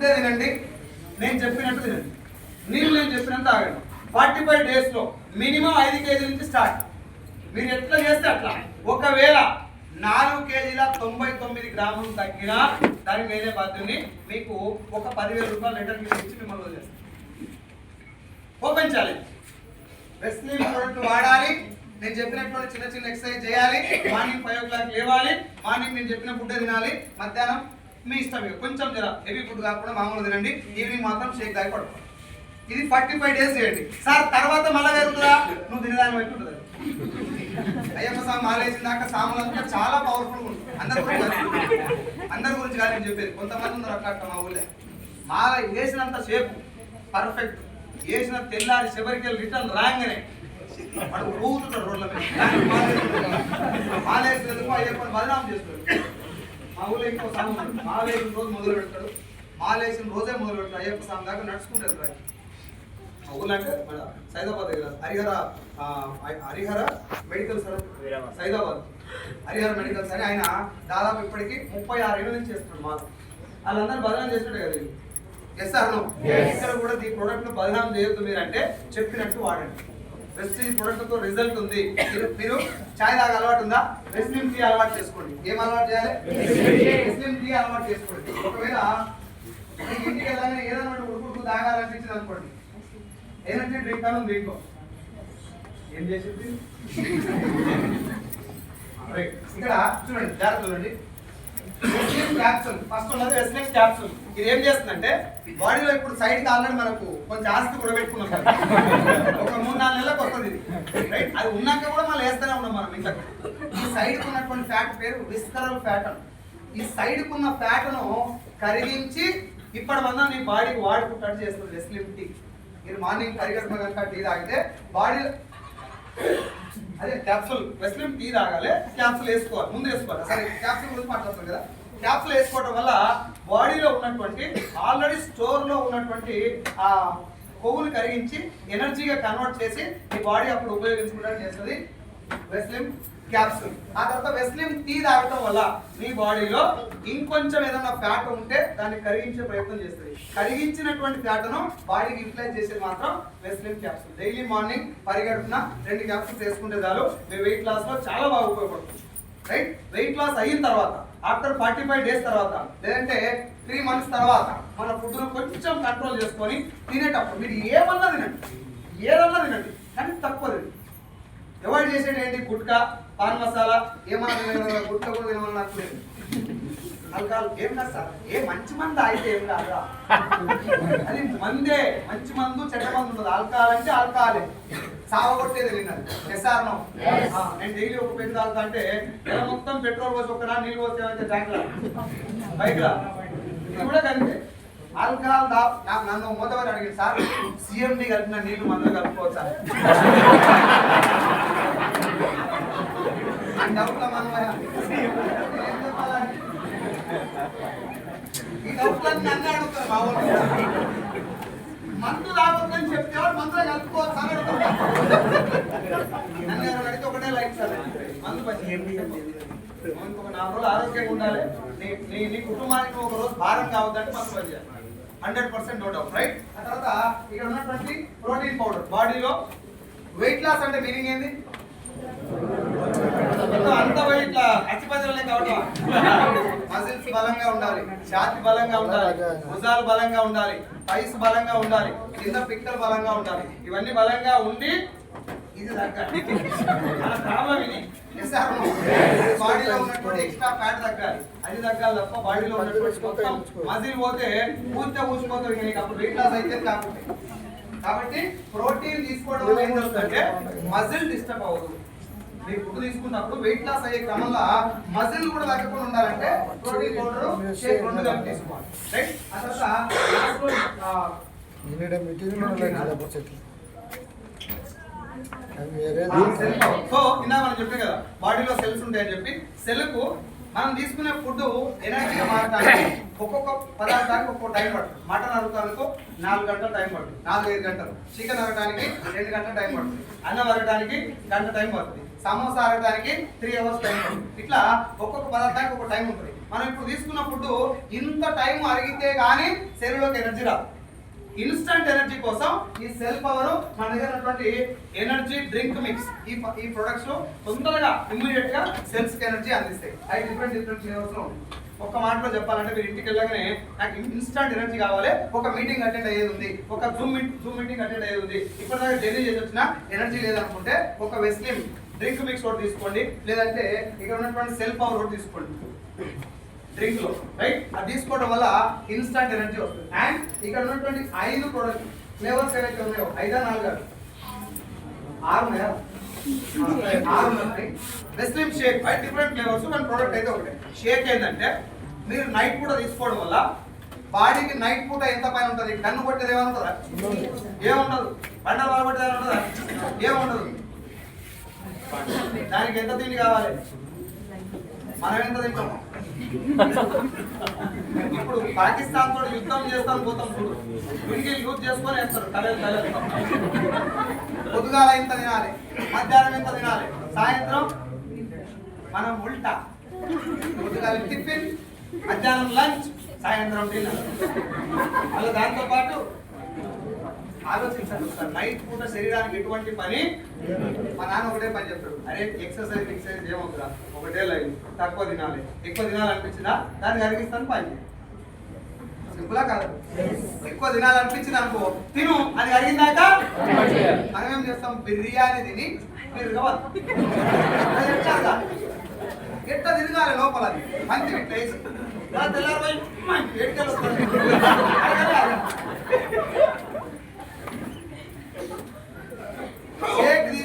Food తినండి, నేను చెప్పినట్టు తినండి, నీళ్ళు నేను చెప్పినంత తాగండి. 45 డేస్లో మినిమం 5 కేజీల నుంచి స్టార్ట్. మీరు ఎట్లా చేస్తే అట్లా. ఒకవేళ 4 కేజీల 99 గ్రాములు తగ్గినా దానికి నేనే బాధ్యుని. మీకు ఒక 10,000 రూపాయలు లెటర్ మీద ఇచ్చి మిమ్మల్ని వదిలేస్తాను. Open challenge. రెస్లింగ్ ప్రోడక్ట్ వాడాలి, నేను చెప్పినటువంటి చిన్న చిన్న ఎక్సర్సైజ్ చేయాలి, మార్నింగ్ 5 o'clock లేవాలి, మార్నింగ్ నేను చెప్పిన ఫుడ్ తినాలి, మధ్యాహ్నం మీ ఇష్టం, కొంచెం జర హెవీ ఫుడ్ కాకుండా మామూలు తినండి, ఈవినింగ్ మాత్రం షేక్ తాగి పడుకోండి. ఇది 45 డేస్ చేయండి సార్. తర్వాత మళ్ళా జరుగుతుందా? నువ్వు తినదాన్ని బట్టి ఉంటుంది. అయ్యప్ప స్వామి మాలేసినాక సాములంతా చాలా పవర్ఫుల్ ఉంటుంది. అందరి గురించి కానీ నేను చెప్పేది. కొంతమంది ఉన్నారు అట్లా మా ఊళ్ళో మాల వేసినంత సేపు పర్ఫెక్ట్, వేసిన తెల్లారి చివరికి రిటర్న్ రాగానే వాడు ఊగుతుంటాడు రోడ్ల మీద. మాలేసినందుకు అయ్యప్పని బదనాం చేస్తాడు. మా ఊళ్ళో ఇంకో సాము మాలేసిన రోజు మొదలు పెడతాడు, మాలేసిన రోజే మొదలు పెడతాడు, అయ్యప్ప స్వామి దాకా నడుచుకుంటూ వెళ్తాడు. మా ఊళ్ళో అంటే మన సైదాబాద్ దగ్గర Harihara medical sir, Saidabad Harihara medical sir, ఆయన దాదాపు ఇప్పటికి 36 ఏళ్ళ నుంచి చేస్తున్నాడు. మాల వాళ్ళందరూ బదనాం చేసినట్టే కదా. Yes sir no? ఇక్కడ కూడా ఈ ప్రోడక్ట్ బదనాం చేయొద్దు మీరు, అంటే చెప్పినట్టు వాడండి. వెస్ట్రీన్ ప్రోడక్ట్ తో రిజల్ట్ ఉంది. మీరు చాయ్ తాగే అలవాటు ఉందా? వెస్ట్రీన్ టీ అలవాటు చేసుకోండి. ఏం అలవాటు చేయాలి? వెస్ట్రీన్ టీ అలవాటు చేసుకోండి. ఒకవేళ ఇంటికి వెళ్ళగానే ఏదైనా ఉడుకుడుకు తాగాలనిపించింది అనుకోండి, ఎనర్జీ డ్రింక్ అని డ్రింక్ ఏం చేసింది ఇక్కడ చూడండి, జాగ్రత్త చూడండి. క్యాప్సూల్ ఫస్ట్ ఉన్నది వెస్లిన్ క్యాప్సూల్. ఇది ఏం చేస్తుందంటే బాడీలో ఇప్పుడు సైడ్ కి ఆల్రెడీ మనకు కొంచెం ఆస్తి కూడా పెట్టుకున్నాం కదా, ఒక 3-4 నెలలకు వస్తుంది ఇది, రైట్? అది ఉన్నాక కూడా మళ్ళీ వేస్తూనే ఉన్నాం మనం ఇంట్లో. ఈ సైడ్ కు ఉన్నటువంటి ఫ్యాట్ పేరు విస్కరల్ ఫ్యాట్ అని. ఈ సైడ్ కు ఉన్న ఫ్యాట్ ను కరిగించి ఇప్పటి మంది నీ బాడీకి వాడుకుంటాడు చేస్తుంది వెస్లిన్ టీ. మీరు మార్నింగ్ కరిగడుపు కనుక టీ తాగితే బాడీ అదే క్యాప్సూల్ వెస్లిన్ టీ తాగాలి, క్యాప్సూల్ వేసుకోవాలి, ముందు వేసుకోవాలి. సరే క్యాప్సూల్ గురించి మాట్లాడుతుంది కదా. క్యాప్సూల్ వేసుకోవడం వల్ల బాడీలో ఉన్నటువంటి ఆల్రెడీ స్టోర్ లో ఉన్నటువంటి ఆ కొవ్వును కరిగించి ఎనర్జీగా కన్వర్ట్ చేసి ఈ బాడీ అప్పుడు ఉపయోగించుకోవడానికి చేస్తుంది వెస్లిన్ క్యాప్సూల్. ఆ తర్వాత వెస్లిన్ టీ తాగటం వల్ల మీ బాడీలో ఇంకొంచెం ఏదైనా ఫ్యాట్ ఉంటే దాన్ని కరిగించే ప్రయత్నం చేస్తుంది. కరిగించినటువంటి ఫ్యాట్ ను బాడీకి యూటిలైజ్ చేసేది మాత్రం వెస్లిన్ క్యాప్సూల్. డైలీ మార్నింగ్ పరిగెడుపున 2 క్యాప్సూల్స్ వేసుకుంటే చాలు, మీ వెయిట్ లాస్ లో చాలా బాగా ఉపయోగపడుతుంది, రైట్? వెయిట్ లాస్ అయిన తర్వాత ఆఫ్టర్ 45 డేస్ తర్వాత లేదంటే 3 months తర్వాత మన ఫుడ్ ను కొంచెం కంట్రోల్ చేసుకొని తినేటప్పుడు మీరు ఏమన్నా తినండి, ఏదన్నా తినండి, కానీ తక్కువ తినండి. అవాయిడ్ చేసేది ఏంటి? గుట్కా, పాన్ మసాలా, ఏమన్నా గుట్కా కూడా తినమని నాకు లేదు. ఆల్కహాల్ ఏం కాదు సార్, ఏ మంచి మందు అయితే ఏం కాదా, అది మందే, మంచి మందు చెడ్డ మందు ఉండదు. ఆల్కహాల్ అంటే ఆల్కహాలే, సావగొట్టేది తిన్నది. SR no? నేను డైలీ ఒక పెట్టి తాగుతా అంటే నెల మొత్తం పెట్రోల్ పోసి ఒక నీళ్ళు పోస్తే ఏమైతే ట్యాంక్ బైక్ లా ఇది కూడా కలిపే. ఆల్కహాల్ నన్ను మొదటి అడిగింది, సార్ సిఎండి కలిపిన నీళ్లు మందులు కలుపుకోవచ్చా అని డౌట్ల మనమయ్య. ఈ డౌట్లన్నీ నన్ను అడుగుతారు మా ఊళ్ళో. మందు తాగొద్దని చెప్తే మందులో కలుపుకోవచ్చు అని అడుగుతారు. నన్ను అడిగితే ఒకటే లైక్ సార్, మందు పచ్చి ఇంకొక 4 రోజులు ఆరోగ్యంగా ఉండాలి, నీ కుటుంబానికి ఒక రోజు భారం కావద్దంటే మందు పని చేయాలి. 100% నో డౌట్, రైట్? ఆ తర్వాత ఇక్కడ ఉన్నటువంటి ప్రోటీన్ పౌడర్ బాడీలో వెయిట్ లాస్ అంటే మీనింగ్ ఏంది? అంత వెయిట్ అచ్చిపత్రులే కావడం. మజిల్స్ బలంగా ఉండాలి, ఛాతి బలంగా ఉండాలి, భుజాలు బలంగా ఉండాలి, పైస్ బలంగా ఉండాలి, కింద పిక్కలు బలంగా ఉండాలి. ఇవన్నీ బలంగా ఉండి ఇది తగ్గాలి. మన ప్రాబ్లం ఇది. బాడీలో ఉన్నటువంటి ఎక్స్ట్రా ఫ్యాట్ తగ్గాలి, అది తగ్గాలి తప్ప బాడీలో ఉన్నటువంటి మొత్తం మజిల్ పోతే ఊసిపోతుంది. నీకు అప్పుడు వెయిట్ లాస్ అయితే కాకుండా. కాబట్టి ప్రోటీన్ తీసుకోవడం వల్ల ఏం జరుగుతుందంటే మజిల్ డిస్టర్బ్ అవ్వదు. మీరు ఫుడ్ తీసుకున్నప్పుడు వెయిట్ లాస్ అయ్యే క్రమంలో మజిల్ కూడా తగ్గకుండా ఉండాలంటే ప్రోటీన్ పౌడర్ షేక్ 2 కలిపి తీసుకోవాలి, రైట్? ఆ తర్వాత సో ఇందా మనం చెప్పే కదా బాడీలో సెల్స్ ఉంటాయని చెప్పి, సెల్కు మనం తీసుకునే ఫుడ్ ఎనర్జీగా మారడానికి ఒక్కొక్క పదార్థానికి ఒక్కొక్క టైం పడుతుంది. మటన్ అరగటానికి 4 గంటలు టైం పడుతుంది, 4-5 గంటలు. చికెన్ అరగటానికి 2 గంటల టైం పడుతుంది. అన్నం అరగటానికి 1 గంట టైం పడుతుంది. సమోసా అరగటానికి 3 hours టైం పడుతుంది. ఇట్లా ఒక్కొక్క పదార్థానికి ఒక టైం ఉంటుంది. మనం ఇప్పుడు తీసుకున్న ఫుడ్ ఇంత టైం అరిగితే కానీ శరీరంలోకి ఎనర్జీ రాదు. ఇన్స్టంట్ ఎనర్జీ కోసం ఈ సెల్ పవర్ మన దగ్గర ఉన్నటువంటి ఎనర్జీ డ్రింక్ మిక్స్ ఈ ప్రొడక్ట్స్ లో తొందరగా ఇమ్మీడియట్ గా సెల్స్ కి ఎనర్జీ అందిస్తాయి. అవి డిఫరెంట్ ఫ్లేవర్స్ లో ఉంటాయి. ఒక్క మాటలో చెప్పాలంటే మీరు ఇంటికి వెళ్ళగానే నాకు ఇన్స్టంట్ ఎనర్జీ కావాలి, ఒక మీటింగ్ అటెండ్ అయ్యేది ఉంది, ఒక జూమ్ మీటింగ్ అటెండ్ అయ్యేది ఉంది, ఇప్పటిదాకా జర్నీ చేసి వచ్చిన ఎనర్జీ లేదనుకుంటే ఒక వెస్లిమ్ డ్రింక్ మిక్స్ ఒకటి తీసుకోండి, లేదంటే ఇక్కడ ఉన్నటువంటి సెల్ పవర్ ఒకటి తీసుకోండి డ్రింక్ లో, రైట్? అది తీసుకోవడం వల్ల ఇన్స్టంట్ ఎనర్జీ వస్తుంది. అండ్ ఇక్కడ ఉన్నటువంటి 5 ప్రొడక్ట్ ఫ్లేవర్స్ ఏవైతే ఉన్నాయో 5 4 6 ఉన్నాయా? 6 ఉన్నాయి. వెస్లిమ్ షేక్ 5 డిఫరెంట్ ఫ్లేవర్స్, మన ప్రోడక్ట్ అయితే ఒకటే. షేక్ ఏంటంటే మీరు నైట్ పూట తీసుకోవడం వల్ల బాడీకి నైట్ పూట ఎంత పైన ఉంటుంది, కన్ను కొట్టేది ఏమైనా ఉంటుందా? ఏముండదు. బండలు బాగుపట్టేది ఏమైనా ఉంటుందా? ఏముండదు. దానికి ఎంత తిండి కావాలి, మనం ఎంత తింటాము? ఇప్పుడు పాకిస్తాన్ తోటి యుద్ధం చేస్తాం పోతాం చూడు, వీడికి యూజ్ చేసుకొని వేస్తారు తలెత్తారు. పొద్దుగాల ఎంత తినాలి, మధ్యాహ్నం ఎంత తినాలి, సాయంత్రం మనం ఉల్టా. పొద్దుగాల టిఫిన్, మధ్యాహ్నం లంచ్, సాయంత్రం డిన్నర్. అలా దాంతో పాటు ఆలోచించండి సార్, నైట్ పూట శరీరానికి ఎటువంటి పని. మా నాన్న ఒకటే పని చెప్తాడు, అరే ఎక్సర్సైజ్ ఏమవుతుందా, ఒకటే లైన్, తక్కువ తినాలి, ఎక్కువ తినాలనిపించిందా దాన్ని అడిగిస్తాను పని. సింపులా కాదు? ఎక్కువ తినాలనిపించింది అనుకో తిను, అది అడిగిందాక మనం ఏం చేస్తాం, బిర్యానీ తిని ఎట్లా తిరగాలి లోపల, మంచి తెల్లారిపోయి ఎట్కెళ్ళి వస్తుంది.